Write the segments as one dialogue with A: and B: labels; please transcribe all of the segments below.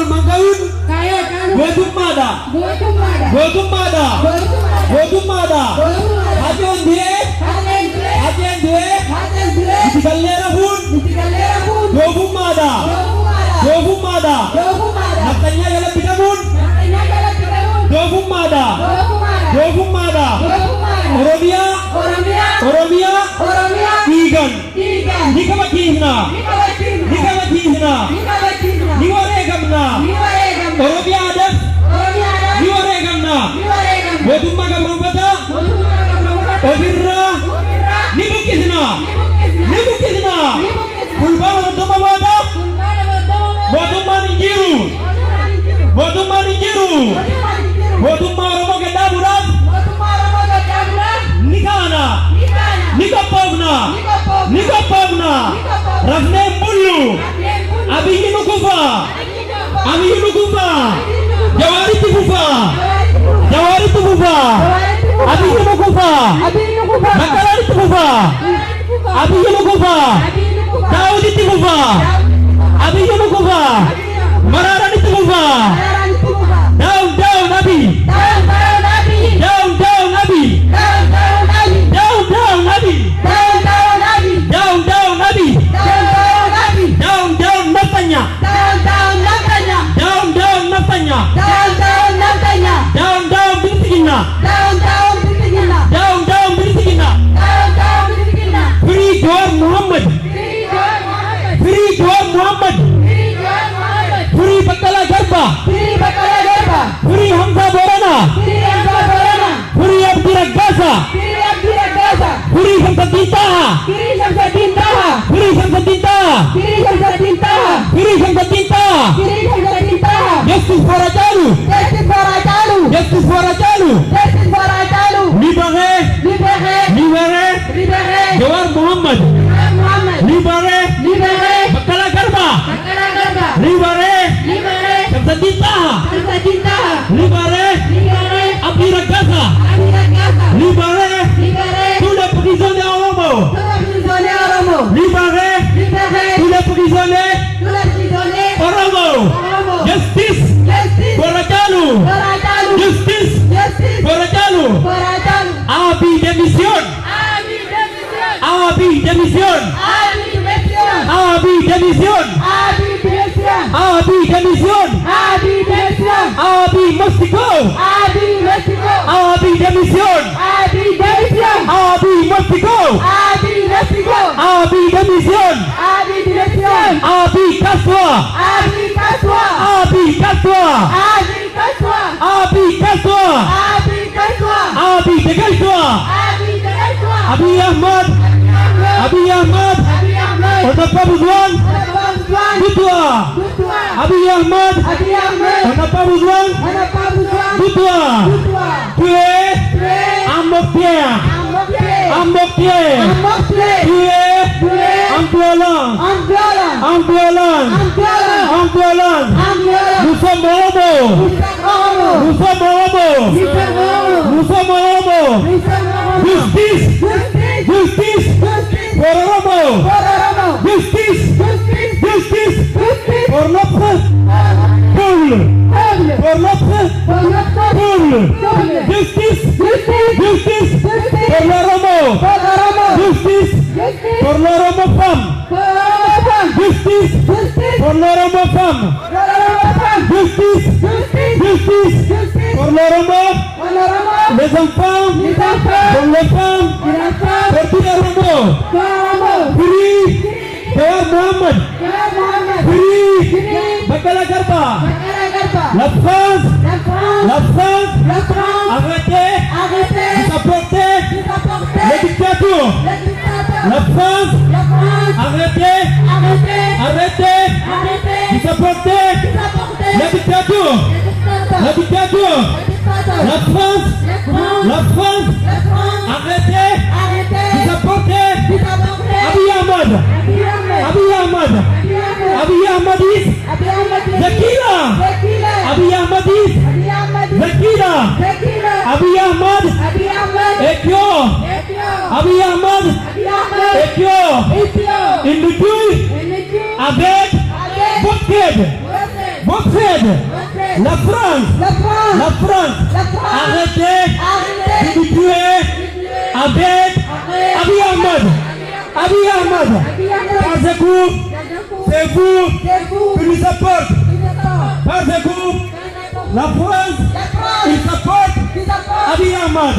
A: Mangaun. Gotumada. Hadian dia. Dikalera hun. Gotumada. Nakanya galang pinamun. Gotumada. Oromia. Igan. Nikawakihna. Niwaregamna. Oromia ada. Niwaregamna. Gotumada berubah. Obirra. Nibukihna. Kulba untuk mawada. Botumani jiru. Botumaro maganda burat. Nikana. Nikapavna. Rafne mulu. Abi hinukufa. Jawari tukufa. Abi hinukufa. Makalari tukufa. Abi hinukufa. Daudi tukufa. Abi hinukufa. Mararani tukufa. Down Abi. Free Muhammad. Free Bakala Garba. Free Hamza Borana. Free Abdi Ragasa. Free Hamzatintaha. Justice for Ajalu. Libere. Jawar Muhammad. Libere. Bakala Garba. Libere. Hamzatintaha. Libere. Abdi Ragasa. Libere. Tous les prisonniers Oromo. Libere. Tous les prisonniers Oromo. Justice for Ajalu. Abi démission. Abi must go. Abi démission. Abi kaswa. Abi degalswa. Abi Ahmad. On n'a pas besoin de toi. Abi Ahmad. On n'a pas besoin de toi. Tu es un mortier. Tu es un violent. Nous sommes Oromo. Justice for Oromo. Justice for notre peuple. Justice for l'Oromo. Justice for l'Oromo femme. Justice for l'Oromo femme. Justice pour l'Oromo. Les enfants. Pour les femmes. Pour tous les Oromo. Free Jawar Muhammad. Free Bakala Garba. La France arrêtez de supporter les dictatures. La France arrêtez de supporter les dictatures. La France arrêtez de supporter Abiy Ahmad is Zakira. Abiy Ahmad is Zakira. Abiy Ahmad Ekyo. Abiy Ahmad Ekyo. Individu avec votre aide. Montred. La France. Arrêtez de tuer avec Abiy Ahmed. Parce que c'est vous qui nous apportez. Parce que la France, il supporte Abiy Ahmed.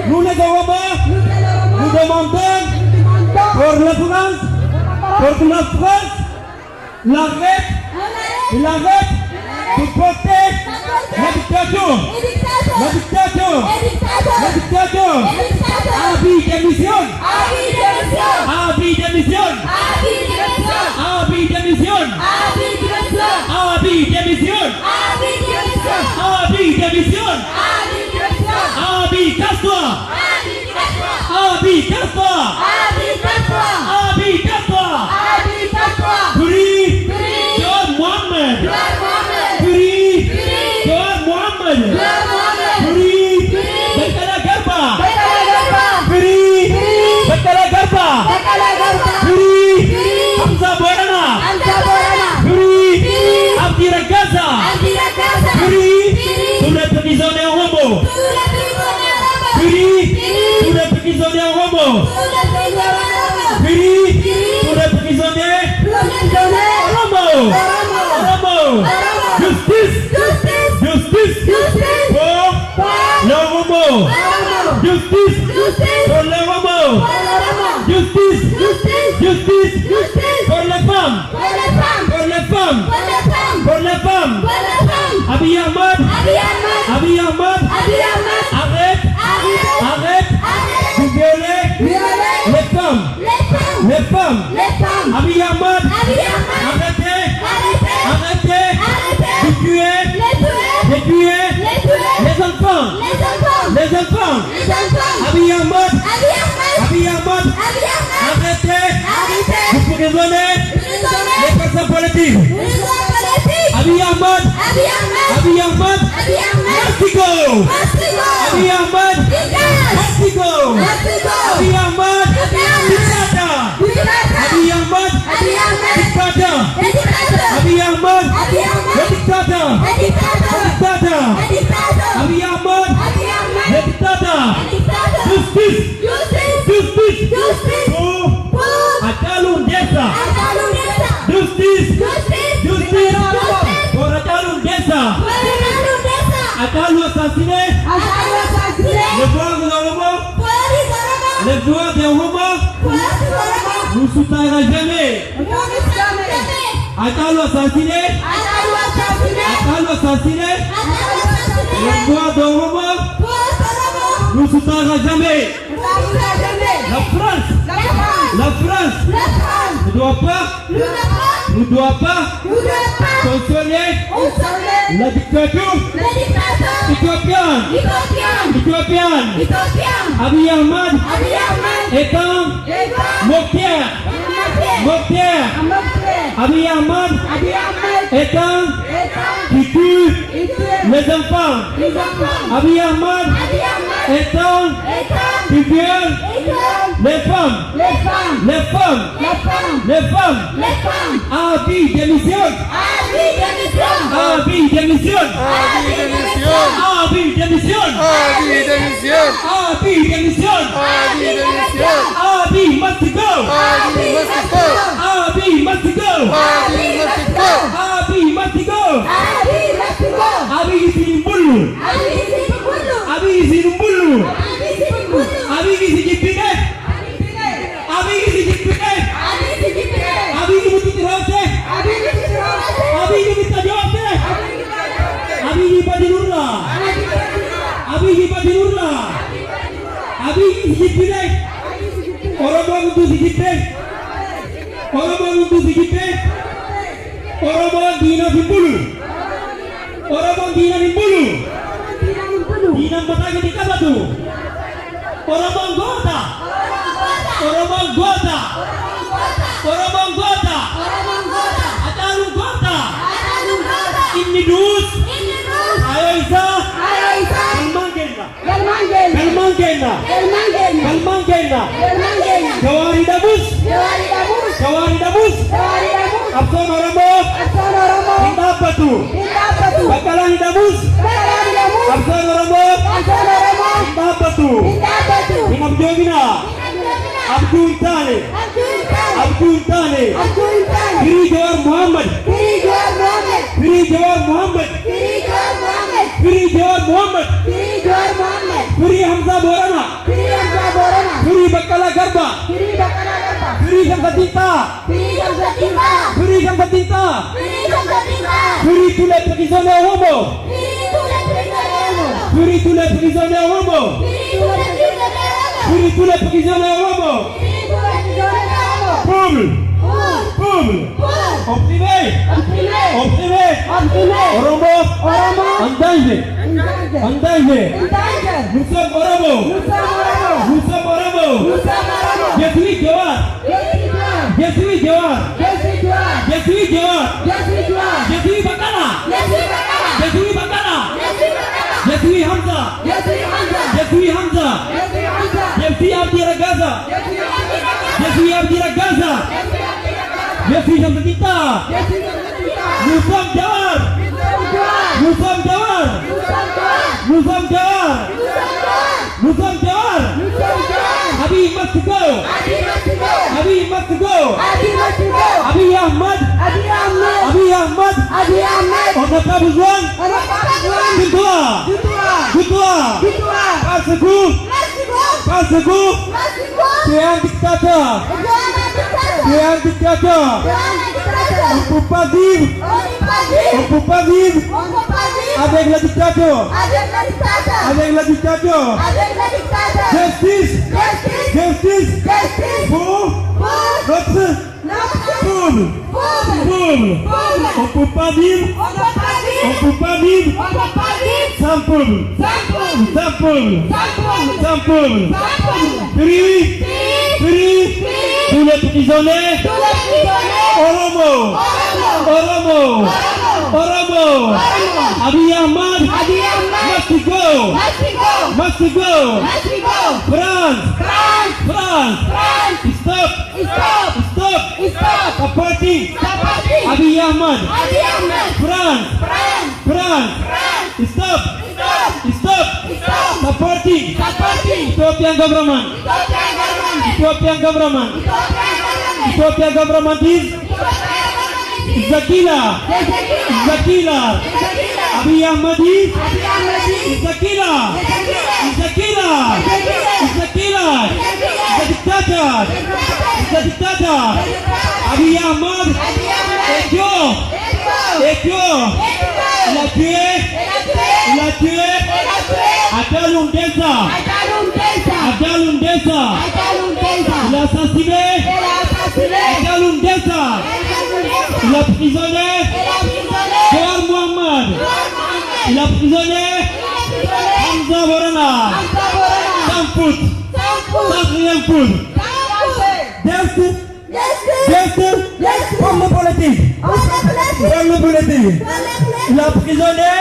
A: Nous les Romains, nous demandons pour la France, l'arrête de porter la dictature. Abiy démissionne. Abiy démissionne. Abiy, casse-toi. Free John Mohammed. Free Bekele Garba. Free Hamza Borana. Free Abdi Ragaza. Free tous les prisonniers homo. Free tous les prisonniers homo. Free tous les prisonniers homo. Justice pour les homo. Justice pour les homo. Justice pour les femmes. Abiy Ahmed, arrête de violer les femmes. Abiy Ahmed, arrêtez de tuer les enfants. Abiy Ahmed, arrêtez de prisonnier les personnes politiques. Abiy Ahmed, Mexico. Abiy Ahmed, Mexico. Abiy Ahmed, dictateur. Abiy Ahmed, dictateur. Abiy Ahmed, dictateur. Abiy Ahmed, dictateur. Justice pour Atalun Dessa. Justice pour Atalun Dessa. Atalun assassiné. Les droits des Romains nous soutiendra jamais. Atalun assassiné. Les droits des Romains nous soutiendra jamais. La France ne doit pas consoler la dictature éthiopienne. Abiy Ahmed étant mortier. Abiy Ahmed étant qui tue les enfants. Abiy Ahmed étant qui viole les femmes. Abiy démissionne. Abiy must go. Abiy is in Bulu. Abiy is Abson Oromo, Indapatu. Abdul Tane. Abdul Tane. Firi Jawar Muhammad. Firi Jawar Muhammad. Firi Jawar Muhammad. Firi Hamza Borana. Firi Bakala Garba. Firi Hamza Tinta. Firi Hamza Tinta. Firi tous les prisonniers homo. Firi tous les prisonniers homo. Firi tous les prisonniers homo. Peuple. Opprimé. Oromo. En danger. Nous sommes Oromo. Je suis Jawar. Je suis Bakala. Je suis Hamza. Je suis Abdi Ragaza. Je suis Hamza Tinta. Nous sommes Jawar. Abi must go. Abi Ahmad. On n'a pas besoin. Victoire. Parce que tu es un dictateur. On ne peut pas vivre avec la dictature. Justice pour notre peuple. On ne peut pas vivre sans peuple. Free tous les prisonniers. Oromo. Abiy Ahmed must go. France. Stop. Supporting Abiy Ahmed. France. Stop. Supporting Ethiopian government. Ethiopian government is Zakila. Abiy Ahmed is Zakila. The dictator. Abiy Ahmed est il a tué Adalundesa. Il a assassiné Adalundesa. Il a prisonnier Jawar Muhammad. Il a prisonnier Hamza Borana. Sans foot. Comme le politique. Il a prisonnier.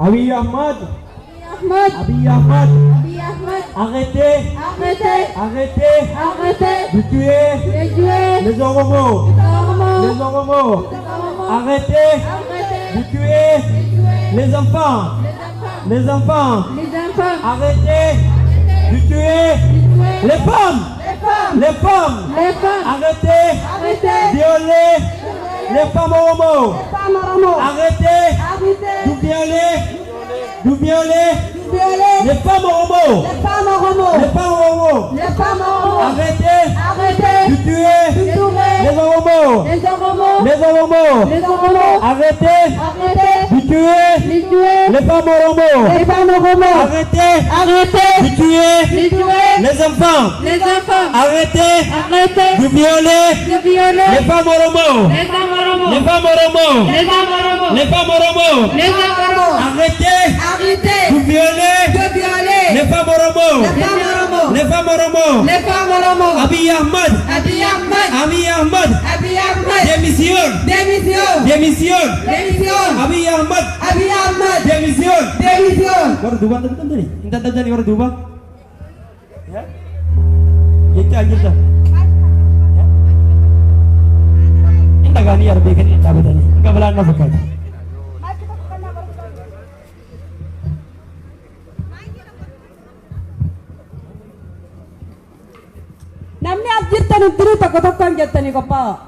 A: Abiy Ahmed. Arrêtez de tuer les Oromo. Arrêtez de tuer les enfants. Arrêtez de tuer les femmes. Arrêtez de violer les femmes Oromo. Arrêtez de violer les femmes Oromo. Arrêtez de tuer les Oromo. les Oromo, arrêtez de tuer les femmes Oromo, arrêtez de tuer les enfants, arrêtez de violer les femmes Oromo, arrêtez de violer les femmes Oromo, Abiy Ahmed, démission, Abiy Ahmed, démission. Baru dua tadi, intan tadi baru dua. Ya, kita. Intan kali ya lebih kini tak betul. Enggak belanja bukan.
B: Namni abjirtan unturu takotokkan jattani Kopa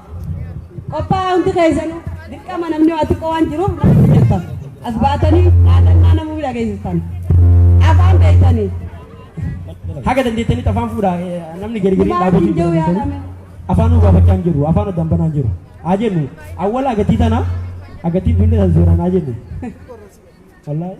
B: untuk kaisanu. Dikka manamni ati kawan jiru jatta. Asbatani nana mu bila kaistan. Apa beitani?
A: Haga dan ditani tafam fuda namni geri-geri labu jiru. Afanu baba canjiru, afanu dambanan jiru. Aje nu. Awal agati tana, agati binde zuran aje nu. Wallahi.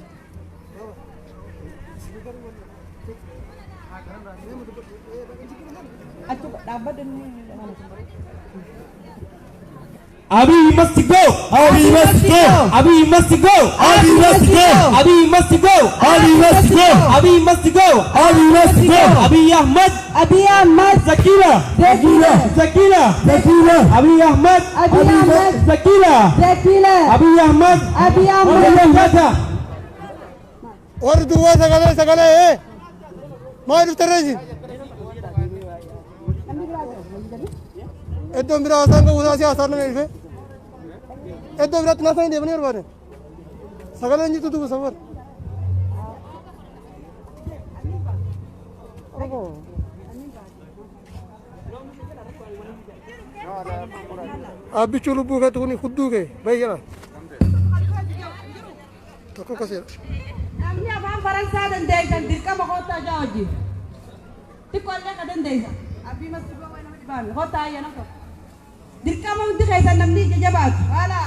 A: Abiy must go. Abiy must go. Abiy must go. Abiy must go. Abiy must go. Abiy must go. Abiy must go. Abiy must go. Abiy Ahmed. Zakila. Abiy Ahmed. Zakila. Abiy Ahmed.
C: और दुआ सगले मार उतर रही एकदम मेरा आसान को उदासी आसान नहीं है एकदम मेरा इतना सही देवनी और बारे सगले नहीं तो सबर आप भी चुलू बुके तो नहीं खुद दुके भाई क्या तो को कैसे
B: Namni abang Faransa dan Daisan dirka makota jawaji. Tikolnya kaden Daisan. Abi masih bawa nama di bawah. Kota ya nak. Dirka mau Daisan namni jabat. Wala.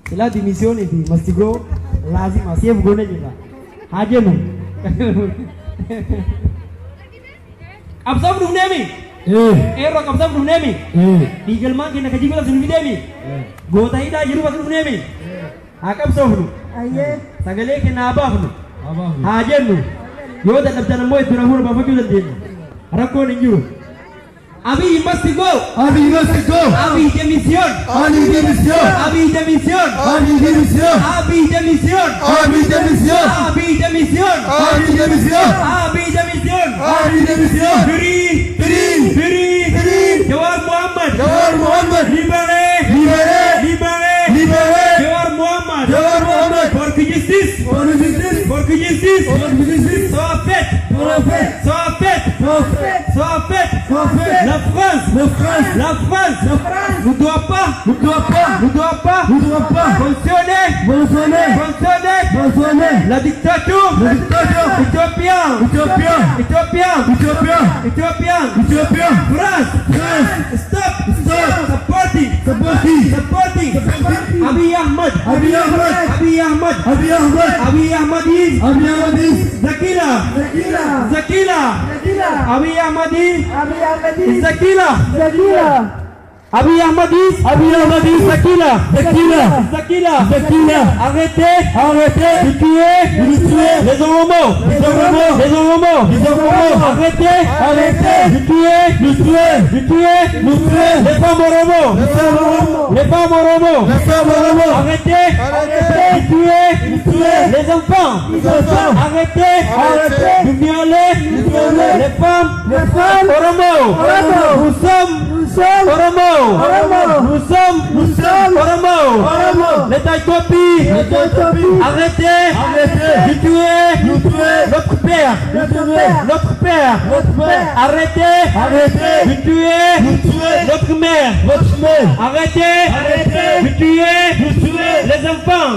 A: Sila dimisión itu mesti go lazim siap guna juga. Haje nu. Absam rumnemi. Ero absam rumnemi. Digal mang kena kaji gula sunu demi. Gota ida jiru basu rumnemi. Akab sohnu.
B: Aye.
A: Sagale kena abahnu. Haje nu. Yo da dabjana moy turahur bafa jual din. Rakko ninju. Abiy must go.
C: Abiy must go.
A: Abiy démission.
C: Abiy démission.
A: Abiy démission.
C: Abiy démission.
A: Abiy démission.
C: Abiy démission.
A: Abiy démission.
C: Abiy démission.
A: Abiy démission.
C: Abiy démission.
A: Free. Jawar Muhammad. Libere. Jawar Muhammad. For justice. Soit fait. La France ne doit pas fonctionner. La dictature éthiopienne. France. Stop. Supporting. Abiy Ahmed is Zakila. Abiy Ahmed is Zakila. Abiy Ahmed is Zakila. Arrêtez de tuer les Oromo. Arrêtez de tuer les femmes Oromo. Arrêtez de tuer les enfants. Arrêtez de violer les femmes Oromo. Nous sommes Oromo. L'État Éthiopie. Arrêtez de tuer notre père. père. Arrêtez de tuer notre mère. Arrêtez de tuer les enfants.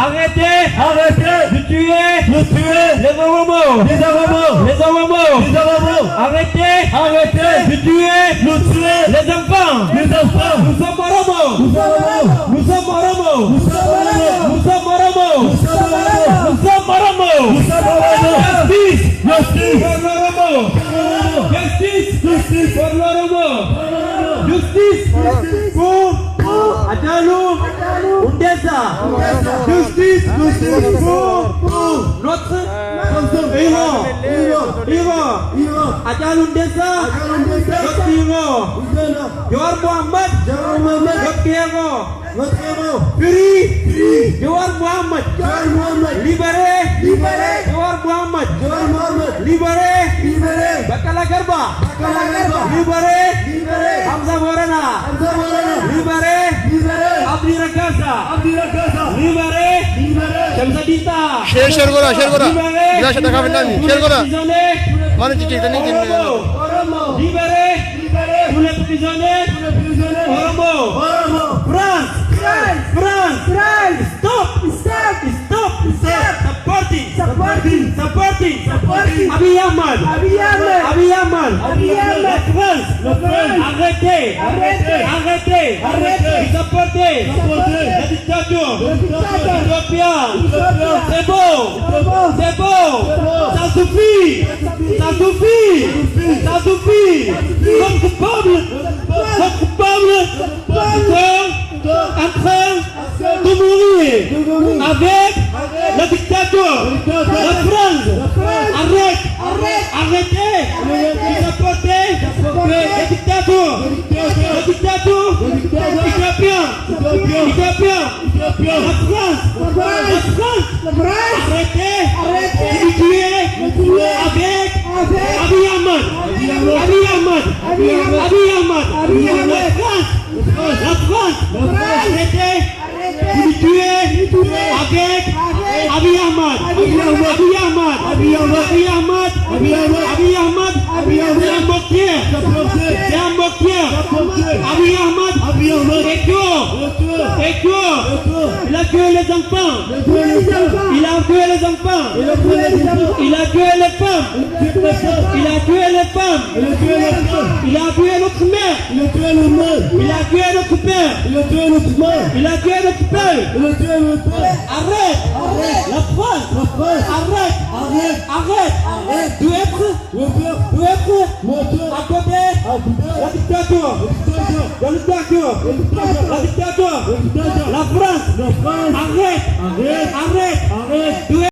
A: Arrêtez de tuer les Oromos. Arrêtez de tuer les enfants. Nous sommes Oromos. Justice pour l'Oromo. Justice pour Adjalou Undesa. Justice pour notre héros. Adjalou Undesa, notre héros. Jawar Muhammad, notre héros. Free Jawar Muhammad. Libéré Jawar Muhammad. Libéré Bakala Garba. Libéré Hamza Morana. Libéré Abdi Rakasa. Libéré Shamsadita.
C: Share kora. Bila shada kafin nami. Share kora.
A: Prisonniers.
C: Mana cici tani jin.
A: Libéré tous les prisonniers. Oromo. France. Supporting. Abiy Ahmed. La France. Arrêtez. Supportez la dictature éthiopienne. C'est bon. Ça suffit. Notre coupable en train de mourir avec la dictature. La France. Arrêtez de supporter la dictature éthiopienne. La France. Arrêtez de tuer avec Abiy Ahmed. La France. Arrêtez de tuer avec Abiy Ahmed. C'est un moqueur. Abiy Ahmed est cure. Il a tué les enfants. Il a tué les femmes. Il a tué notre mère. Il a tué notre père. Il a tué notre père. Arrête. La France. Arrête. Tu es à côté la dictature. La France. Arrête